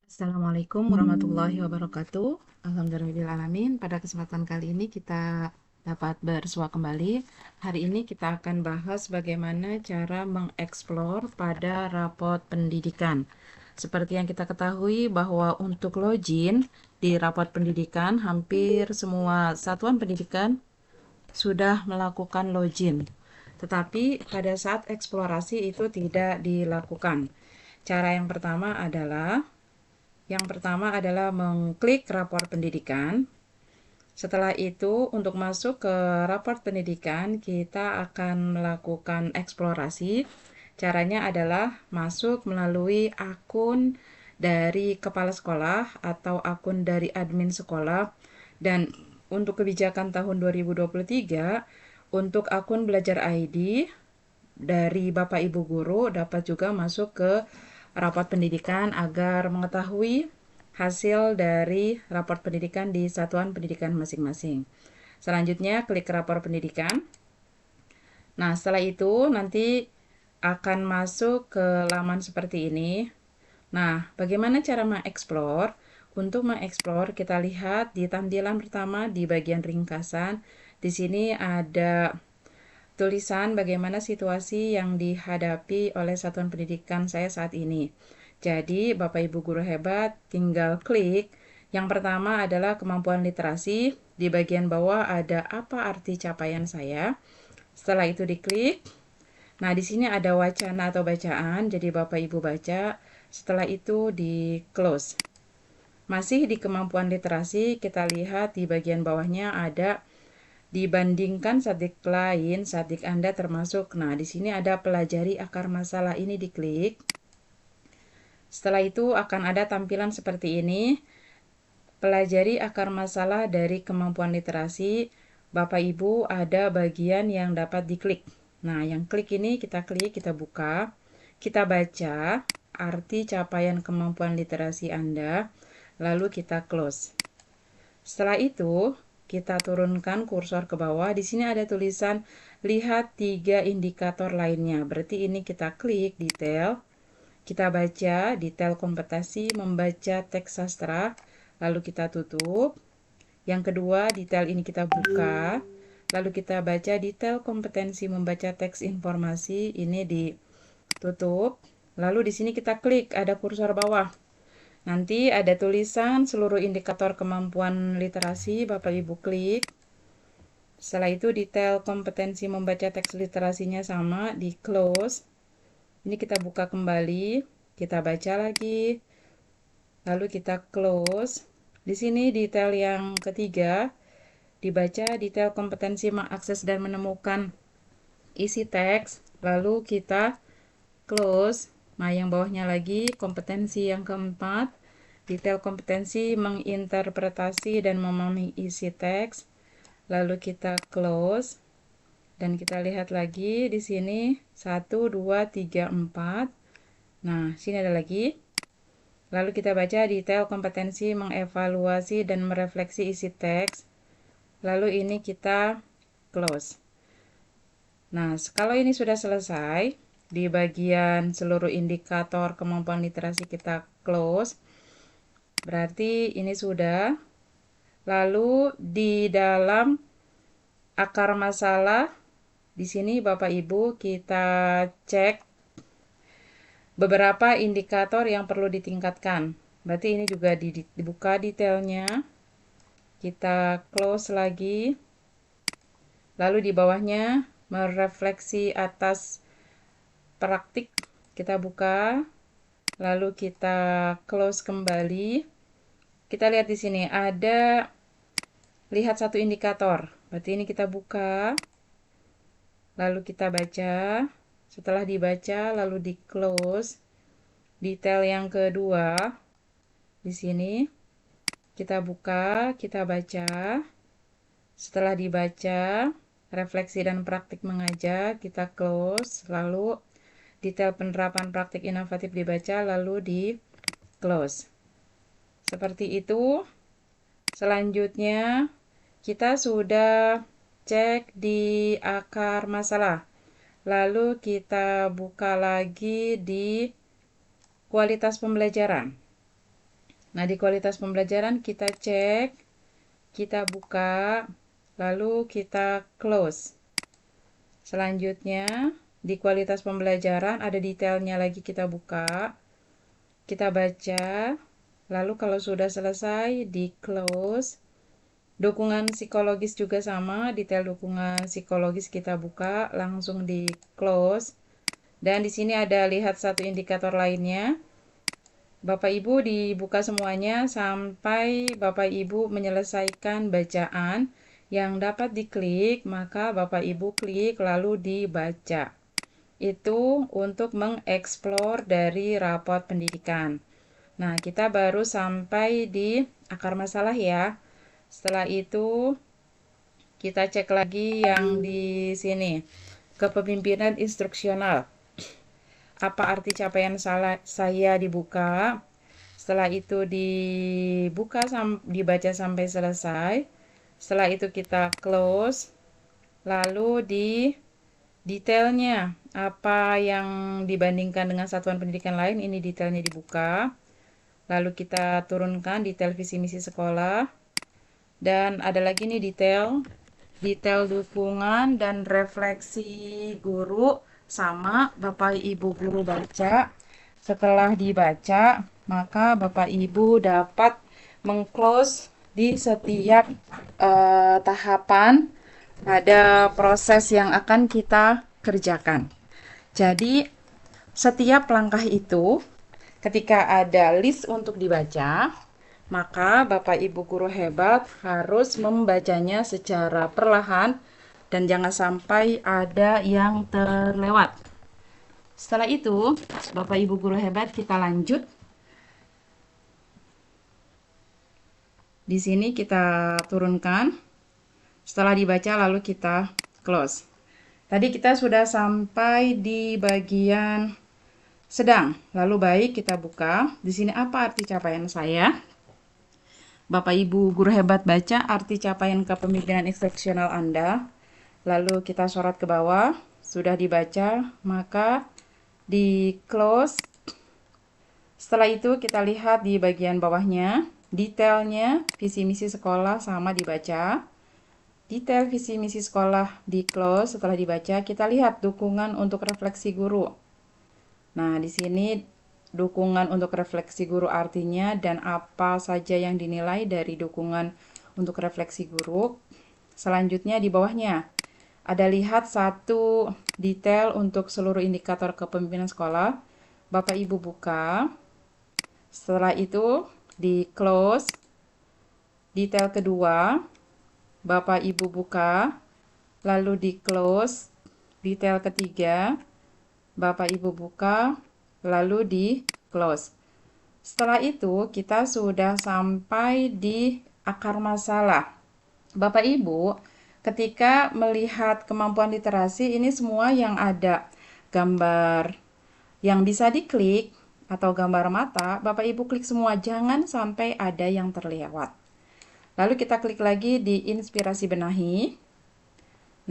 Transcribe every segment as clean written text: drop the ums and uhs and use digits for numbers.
Assalamualaikum warahmatullahi wabarakatuh. Alhamdulillahirrahmanirrahim. Pada kesempatan kali ini kita dapat bersua kembali. Hari ini kita akan bahas bagaimana cara mengeksplor pada raport pendidikan. Seperti yang kita ketahui bahwa untuk login di raport pendidikan, hampir semua satuan pendidikan sudah melakukan login. Tetapi pada saat eksplorasi itu tidak dilakukan. Cara yang pertama adalah mengklik rapor pendidikan. Setelah itu, untuk masuk ke rapor pendidikan, kita akan melakukan eksplorasi. Caranya adalah masuk melalui akun dari kepala sekolah atau akun dari admin sekolah. Dan untuk kebijakan tahun 2023, untuk akun Belajar ID dari Bapak Ibu Guru dapat juga masuk ke raport pendidikan agar mengetahui hasil dari raport pendidikan di satuan pendidikan masing-masing. Selanjutnya, klik rapor pendidikan. Nah, setelah itu nanti akan masuk ke laman seperti ini. Nah, bagaimana cara mengeksplor? Untuk mengeksplor, kita lihat di tampilan pertama di bagian ringkasan. Di sini ada tulisan bagaimana situasi yang dihadapi oleh satuan pendidikan saya saat ini. Jadi, Bapak Ibu guru hebat, tinggal klik. Yang pertama adalah kemampuan literasi. Di bagian bawah ada apa arti capaian saya. Setelah itu diklik. Nah, di sini ada wacana atau bacaan, jadi Bapak Ibu baca. Setelah itu di close. Masih di kemampuan literasi, kita lihat di bagian bawahnya ada dibandingkan subjek lain, subjek Anda termasuk. Nah, di sini ada pelajari akar masalah, ini diklik. Setelah itu akan ada tampilan seperti ini. Pelajari akar masalah dari kemampuan literasi. Bapak Ibu ada bagian yang dapat diklik. Nah, yang klik ini kita klik, kita buka. Kita baca arti capaian kemampuan literasi Anda. Lalu kita close. Setelah itu, kita turunkan kursor ke bawah. Di sini ada tulisan lihat 3 indikator lainnya. Berarti ini kita klik detail. Kita baca detail kompetensi membaca teks sastra. Lalu kita tutup. Yang kedua, detail ini kita buka. Lalu kita baca detail kompetensi membaca teks informasi. Ini ditutup. Lalu di sini kita klik, ada kursor bawah. Nanti ada tulisan seluruh indikator kemampuan literasi, Bapak Ibu klik. Setelah itu detail kompetensi membaca teks literasinya sama, di close. Ini kita buka kembali, kita baca lagi. Lalu kita close. Di sini detail yang ketiga, dibaca detail kompetensi mengakses dan menemukan isi teks. Lalu kita close. Nah, yang bawahnya lagi kompetensi yang keempat, detail kompetensi menginterpretasi dan memahami isi teks. Lalu kita close. Dan kita lihat lagi di sini 1, 2, 3, 4. Nah, sini ada lagi. Lalu kita baca detail kompetensi mengevaluasi dan merefleksi isi teks. Lalu ini kita close. Nah, kalau ini sudah selesai, di bagian seluruh indikator kemampuan literasi kita close. Berarti ini sudah. Lalu di dalam akar masalah, di sini Bapak Ibu kita cek beberapa indikator yang perlu ditingkatkan. Berarti ini juga dibuka detailnya. Kita close lagi. Lalu di bawahnya merefleksi atas praktik. Kita buka. Lalu kita close kembali. Kita lihat di sini ada lihat satu indikator. Berarti ini kita buka. Lalu kita baca. Setelah dibaca lalu di close. Detail yang kedua di sini kita buka, kita baca. Setelah dibaca, refleksi dan praktik mengajar, kita close. Lalu detail penerapan praktik inovatif dibaca, lalu di close. Seperti itu. Selanjutnya, kita sudah cek di akar masalah. Lalu kita buka lagi di kualitas pembelajaran. Nah, di kualitas pembelajaran kita cek, kita buka, lalu kita close. Selanjutnya, di kualitas pembelajaran ada detailnya lagi, kita buka, kita baca, lalu kalau sudah selesai di close. Dukungan psikologis juga sama, detail dukungan psikologis kita buka, langsung di close. Dan di sini ada lihat satu indikator lainnya. Bapak Ibu dibuka semuanya sampai Bapak Ibu menyelesaikan bacaan yang dapat diklik, maka Bapak Ibu klik lalu dibaca. Itu untuk mengeksplor dari raport pendidikan. Nah, kita baru sampai di akar masalah ya. Setelah itu kita cek lagi yang di sini, kepemimpinan instruksional. Apa arti capaian saya dibuka? Setelah itu dibaca sampai selesai. Setelah itu kita close. Lalu di detailnya, apa yang dibandingkan dengan satuan pendidikan lain, ini detailnya dibuka. Lalu kita turunkan detail visi misi sekolah. Dan ada lagi nih detail dukungan dan refleksi guru sama Bapak Ibu guru baca. Setelah dibaca, maka Bapak Ibu dapat mengclose di setiap tahapan ada proses yang akan kita kerjakan. Jadi, setiap langkah itu ketika ada list untuk dibaca, maka Bapak Ibu guru hebat harus membacanya secara perlahan dan jangan sampai ada yang terlewat. Setelah itu, Bapak Ibu guru hebat, kita lanjut. Di sini kita turunkan. Setelah dibaca lalu kita close. Tadi kita sudah sampai di bagian sedang. Lalu baik, kita buka. Di sini apa arti capaian saya? Bapak Ibu guru hebat baca arti capaian kepemimpinan instruksional Anda. Lalu kita sorot ke bawah. Sudah dibaca, maka di close. Setelah itu kita lihat di bagian bawahnya, detailnya visi misi sekolah sama dibaca. Detail visi misi sekolah di close. Setelah dibaca, kita lihat dukungan untuk refleksi guru. Nah, di sini dukungan untuk refleksi guru artinya dan apa saja yang dinilai dari dukungan untuk refleksi guru. Selanjutnya di bawahnya ada lihat satu detail untuk seluruh indikator kepemimpinan sekolah. Bapak Ibu buka. Setelah itu di close. Detail kedua Bapak Ibu buka. Lalu di close. Detail ketiga Bapak Ibu buka. Lalu di close. Setelah itu kita sudah sampai di akar masalah. Bapak Ibu, ketika melihat kemampuan literasi, ini semua yang ada gambar yang bisa diklik atau gambar mata, Bapak Ibu klik semua, jangan sampai ada yang terlewat. Lalu kita klik lagi di inspirasi benahi.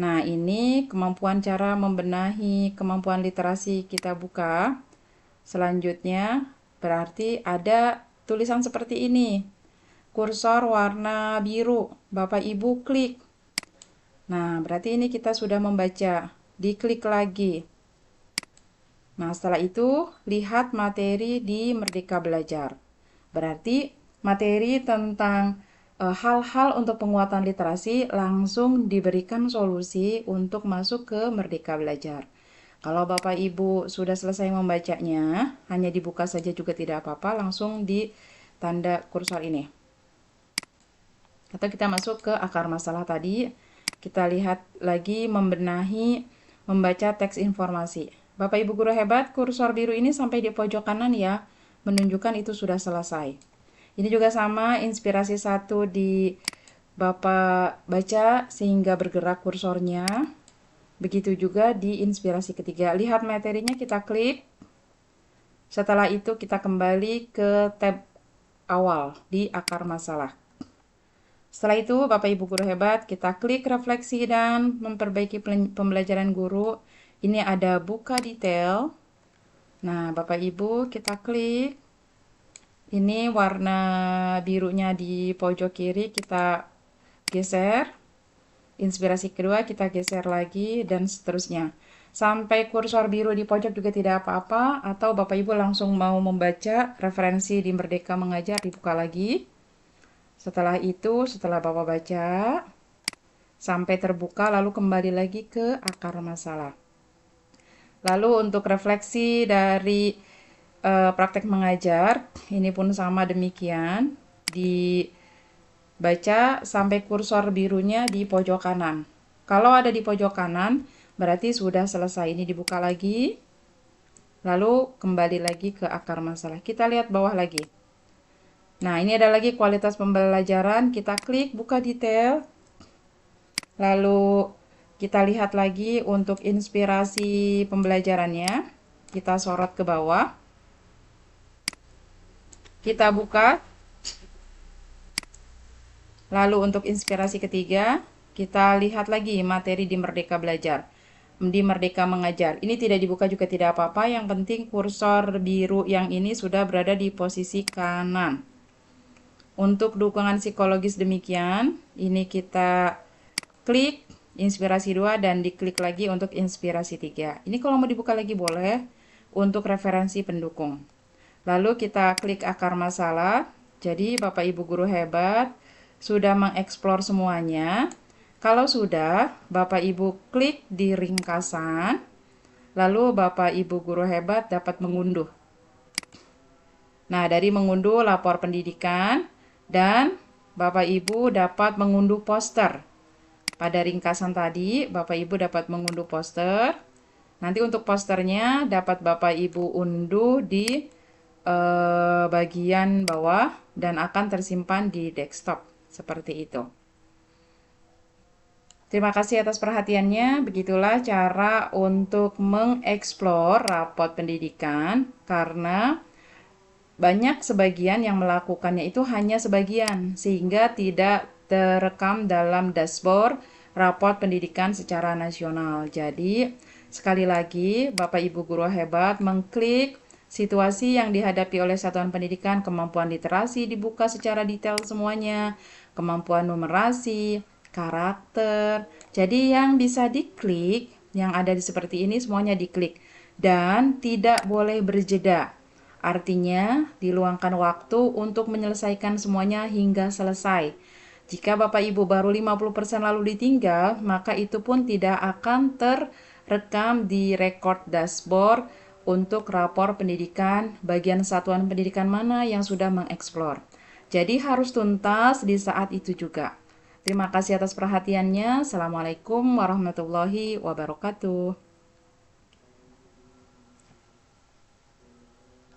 Nah, ini kemampuan cara membenahi kemampuan literasi kita buka. Selanjutnya, berarti ada tulisan seperti ini. Kursor warna biru, Bapak Ibu klik. Nah, berarti ini kita sudah membaca. Diklik lagi. Nah, setelah itu, lihat materi di Merdeka Belajar. Berarti materi tentang hal-hal untuk penguatan literasi langsung diberikan solusi untuk masuk ke Merdeka Belajar. Kalau Bapak Ibu sudah selesai membacanya, hanya dibuka saja juga tidak apa-apa, langsung di tanda kursor ini. Atau kita masuk ke akar masalah tadi, kita lihat lagi membaca teks informasi. Bapak Ibu guru hebat, kursor biru ini sampai di pojok kanan ya, menunjukkan itu sudah selesai. Ini juga sama, inspirasi 1 di Bapak baca sehingga bergerak kursornya. Begitu juga di inspirasi ketiga. Lihat materinya, kita klik. Setelah itu kita kembali ke tab awal di akar masalah. Setelah itu, Bapak Ibu guru hebat, kita klik refleksi dan memperbaiki pembelajaran guru. Ini ada buka detail. Nah, Bapak Ibu kita klik. Ini warna birunya di pojok kiri kita geser. Inspirasi kedua kita geser lagi dan seterusnya. Sampai kursor biru di pojok juga tidak apa-apa, atau Bapak Ibu langsung mau membaca referensi di Merdeka Mengajar dibuka lagi. Setelah itu, setelah Bapak baca sampai terbuka lalu kembali lagi ke akar masalah. Lalu untuk refleksi dari praktek mengajar, ini pun sama demikian. Dibaca sampai kursor birunya di pojok kanan. Kalau ada di pojok kanan, berarti sudah selesai. Ini dibuka lagi. Lalu kembali lagi ke akar masalah. Kita lihat bawah lagi. Nah, ini ada lagi kualitas pembelajaran. Kita klik buka detail. Lalu kita lihat lagi untuk inspirasi pembelajarannya. Kita sorot ke bawah. Kita buka. Lalu untuk inspirasi ketiga, kita lihat lagi materi di Merdeka Belajar. Di Merdeka Mengajar. Ini tidak dibuka juga tidak apa-apa. Yang penting kursor biru yang ini sudah berada di posisi kanan. Untuk dukungan psikologis demikian. Ini kita klik inspirasi 2 dan diklik lagi untuk inspirasi 3. Ini kalau mau dibuka lagi boleh untuk referensi pendukung. Lalu kita klik akar masalah. Jadi Bapak Ibu guru hebat sudah mengeksplor semuanya. Kalau sudah, Bapak Ibu klik di ringkasan. Lalu Bapak Ibu guru hebat dapat mengunduh. Nah, dari mengunduh lapor pendidikan dan Bapak Ibu dapat mengunduh poster. Pada ringkasan tadi, Bapak Ibu dapat mengunduh poster. Nanti untuk posternya dapat Bapak Ibu unduh di bagian bawah dan akan tersimpan di desktop. Seperti itu. Terima kasih atas perhatiannya. Begitulah cara untuk mengeksplor rapot pendidikan karena banyak sebagian yang melakukannya itu hanya sebagian sehingga tidak terekam dalam dashboard rapot pendidikan secara nasional. Jadi, sekali lagi Bapak Ibu guru hebat mengklik situasi yang dihadapi oleh satuan pendidikan, kemampuan literasi dibuka secara detail semuanya, kemampuan numerasi, karakter. Jadi yang bisa diklik, yang ada di seperti ini semuanya diklik. Dan tidak boleh berjeda. Artinya, diluangkan waktu untuk menyelesaikan semuanya hingga selesai. Jika Bapak Ibu baru 50% lalu ditinggal, maka itu pun tidak akan terekam di record dashboard untuk rapor pendidikan bagian satuan pendidikan mana yang sudah mengeksplor. Jadi harus tuntas di saat itu juga. Terima kasih atas perhatiannya. Assalamualaikum warahmatullahi wabarakatuh.